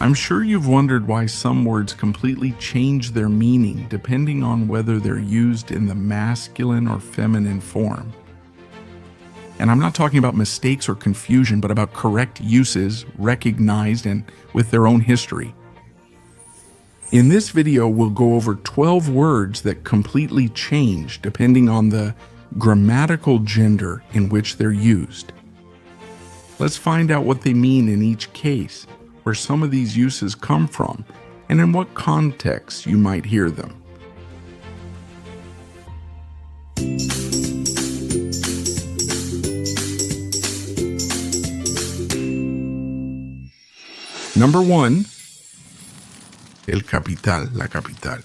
I'm sure you've wondered why some words completely change their meaning depending on whether they're used in the masculine or feminine form. And I'm not talking about mistakes or confusion, but about correct uses, recognized and with their own history. In this video, we'll go over 12 words that completely change depending on the grammatical gender in which they're used. Let's find out what they mean in each case, where some of these uses come from, and in what context you might hear them. Number 1, el capital, la capital.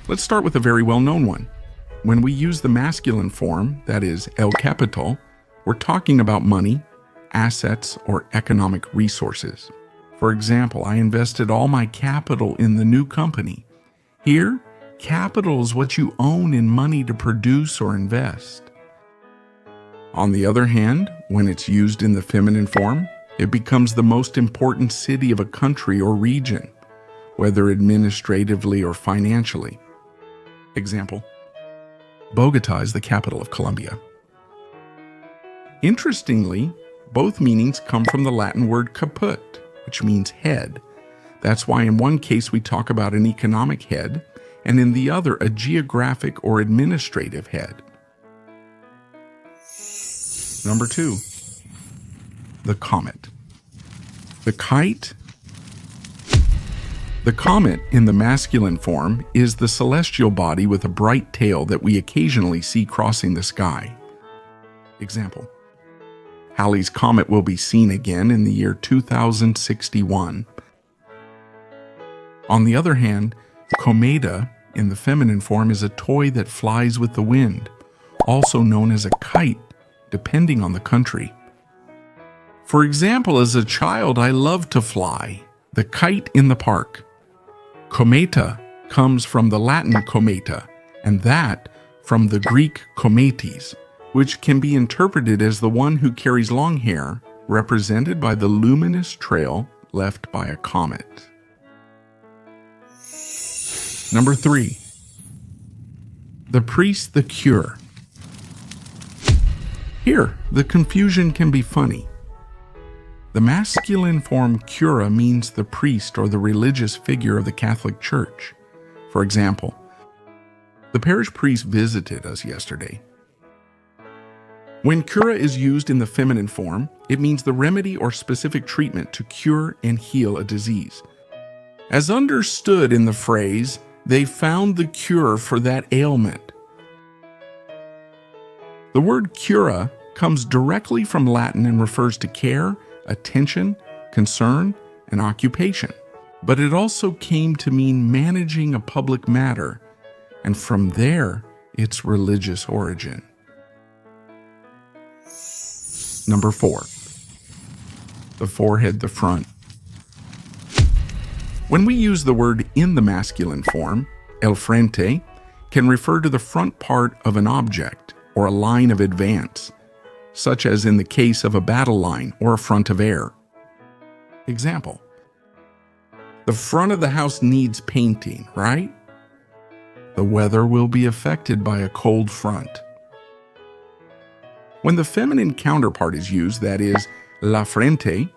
Let's start with a very well-known one. When we use the masculine form, that is, el capital, we're talking about money, assets, or economic resources. For example, I invested all my capital in the new company. Here, capital is what you own in money to produce or invest. On the other hand, when it's used in the feminine form, it becomes the most important city of a country or region, whether administratively or financially. Example, Bogota is the capital of Colombia. Interestingly, both meanings come from the Latin word caput, which means head. That's why in one case we talk about an economic head, and in the other a geographic or administrative head. Number 2, the comet. The kite. The comet in the masculine form is the celestial body with a bright tail that we occasionally see crossing the sky. Example, Halley's Comet will be seen again in the year 2061. On the other hand, cometa in the feminine form is a toy that flies with the wind, also known as a kite, depending on the country. For example, as a child, I loved to fly, the kite in the park. Cometa comes from the Latin cometa, and that from the Greek kometes, which can be interpreted as the one who carries long hair, represented by the luminous trail left by a comet. Number 3, the priest, the cure. Here, the confusion can be funny. The masculine form cura means the priest or the religious figure of the Catholic Church. For example, the parish priest visited us yesterday. When cura is used in the feminine form, it means the remedy or specific treatment to cure and heal a disease. As understood in the phrase, they found the cure for that ailment. The word cura comes directly from Latin and refers to care, attention, concern, and occupation. But it also came to mean managing a public matter, and from there, its religious origin. Number 4, the forehead, the front. When we use the word in the masculine form, el frente can refer to the front part of an object or a line of advance, such as in the case of a battle line or a front of air. Example, the front of the house needs painting, right? The weather will be affected by a cold front. When the feminine counterpart is used, that is, la frente,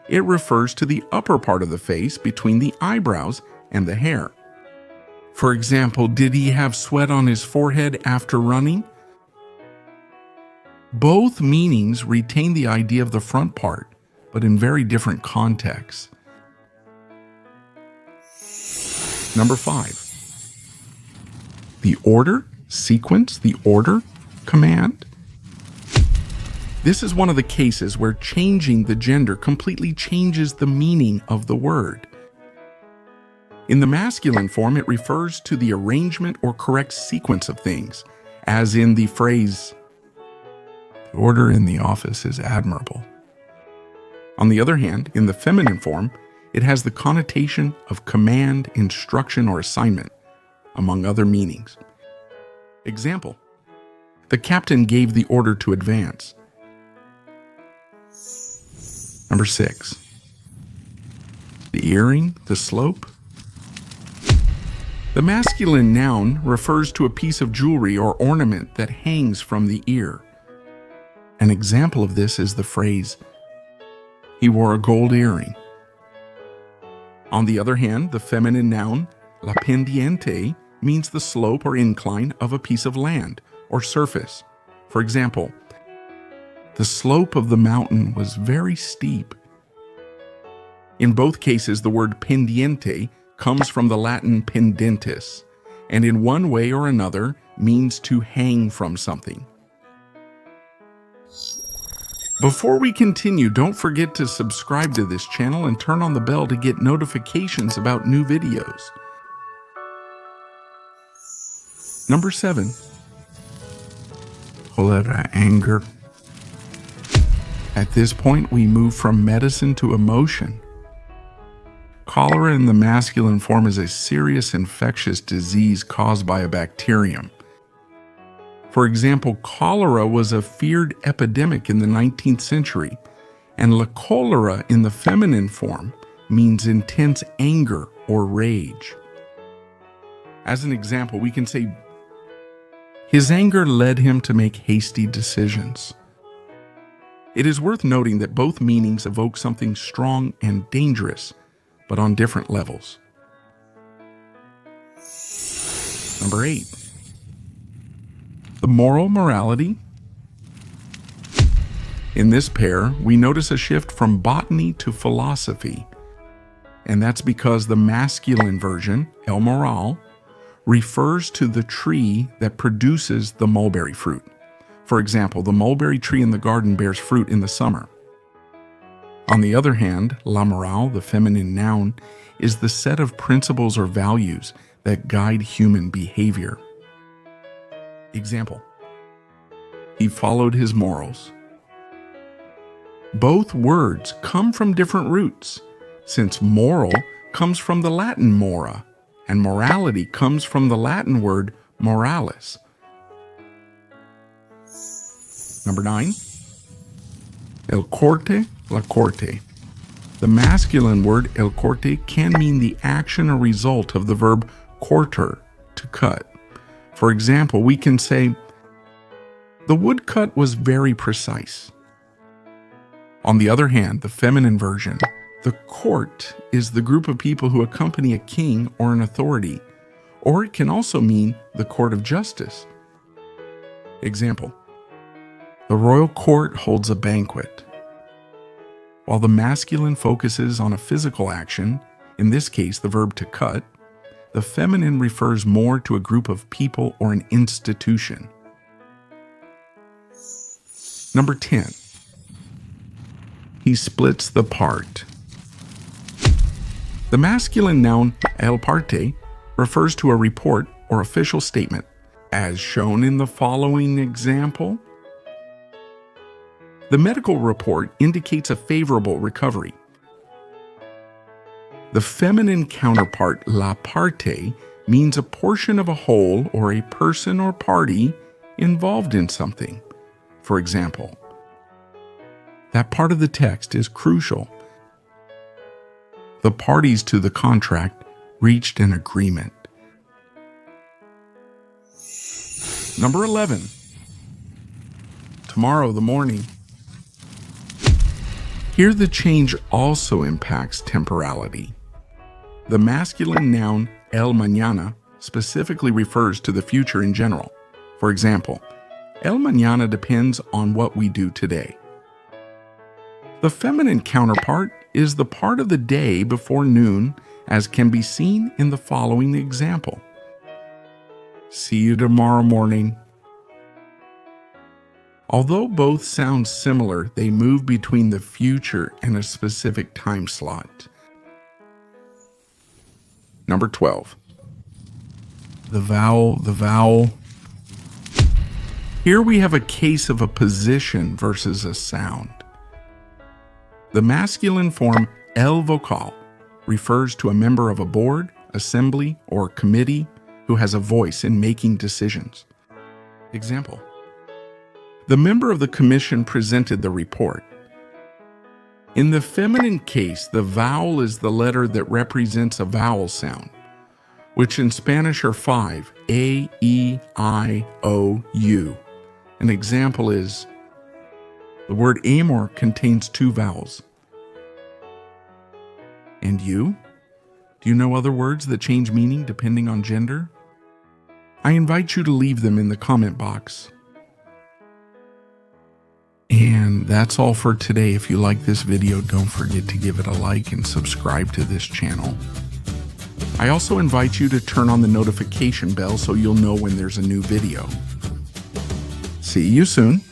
it refers to the upper part of the face between the eyebrows and the hair. For example, did he have sweat on his forehead after running? Both meanings retain the idea of the front part, but in very different contexts. Number 5, the order, sequence, the order, command. This is one of the cases where changing the gender completely changes the meaning of the word. In the masculine form, it refers to the arrangement or correct sequence of things, as in the phrase, "The order in the office is admirable." On the other hand, in the feminine form, it has the connotation of command, instruction, or assignment, among other meanings. Example, the captain gave the order to advance. Number 6, the earring, the slope. The masculine noun refers to a piece of jewelry or ornament that hangs from the ear. An example of this is the phrase, "He wore a gold earring." On the other hand, the feminine noun, la pendiente, means the slope or incline of a piece of land or surface. For example, the slope of the mountain was very steep. In both cases, the word pendiente comes from the Latin pendentis, and in one way or another means to hang from something. Before we continue, don't forget to subscribe to this channel and turn on the bell to get notifications about new videos. Number 7. Cholera, anger. At this point, we move from medicine to emotion. Cholera in the masculine form is a serious infectious disease caused by a bacterium. For example, cholera was a feared epidemic in the 19th century, and la cholera in the feminine form means intense anger or rage. As an example, we can say, his anger led him to make hasty decisions. It is worth noting that both meanings evoke something strong and dangerous, but on different levels. Number 8. The moral morality. In this pair, we notice a shift from botany to philosophy, and that's because the masculine version, el moral, refers to the tree that produces the mulberry fruit. For example, the mulberry tree in the garden bears fruit in the summer. On the other hand, la moral, the feminine noun, is the set of principles or values that guide human behavior. Example, he followed his morals. Both words come from different roots, since moral comes from the Latin mora, and morality comes from the Latin word moralis. Number 9. El corte, la corte. The masculine word el corte can mean the action or result of the verb corter, to cut. For example, we can say, the woodcut was very precise. On the other hand, the feminine version, the court, is the group of people who accompany a king or an authority, or it can also mean the court of justice. Example, the royal court holds a banquet. While the masculine focuses on a physical action, in this case the verb to cut, the feminine refers more to a group of people or an institution. Number 10. He splits the part. The masculine noun el parte refers to a report or official statement, as shown in the following example. The medical report indicates a favorable recovery. The feminine counterpart, la parte, means a portion of a whole or a person or party involved in something. For example, that part of the text is crucial. The parties to the contract reached an agreement. Number 11. Tomorrow, the morning. Here the change also impacts temporality. The masculine noun el mañana specifically refers to the future in general. For example, el mañana depends on what we do today. The feminine counterpart is the part of the day before noon, as can be seen in the following example. See you tomorrow morning. Although both sound similar, they move between the future and a specific time slot. Number 12. The vowel. Here we have a case of a position versus a sound. The masculine form el vocal refers to a member of a board, assembly, or committee who has a voice in making decisions. Example, the member of the commission presented the report. In the feminine case, the vowel is the letter that represents a vowel sound, which in Spanish are 5, A, E, I, O, U. An example is, the word amor contains 2 vowels. And you? Do you know other words that change meaning depending on gender? I invite you to leave them in the comment box. And that's all for today. If you like this video, don't forget to give it a like and subscribe to this channel. I also invite you to turn on the notification bell so you'll know when there's a new video. See you soon.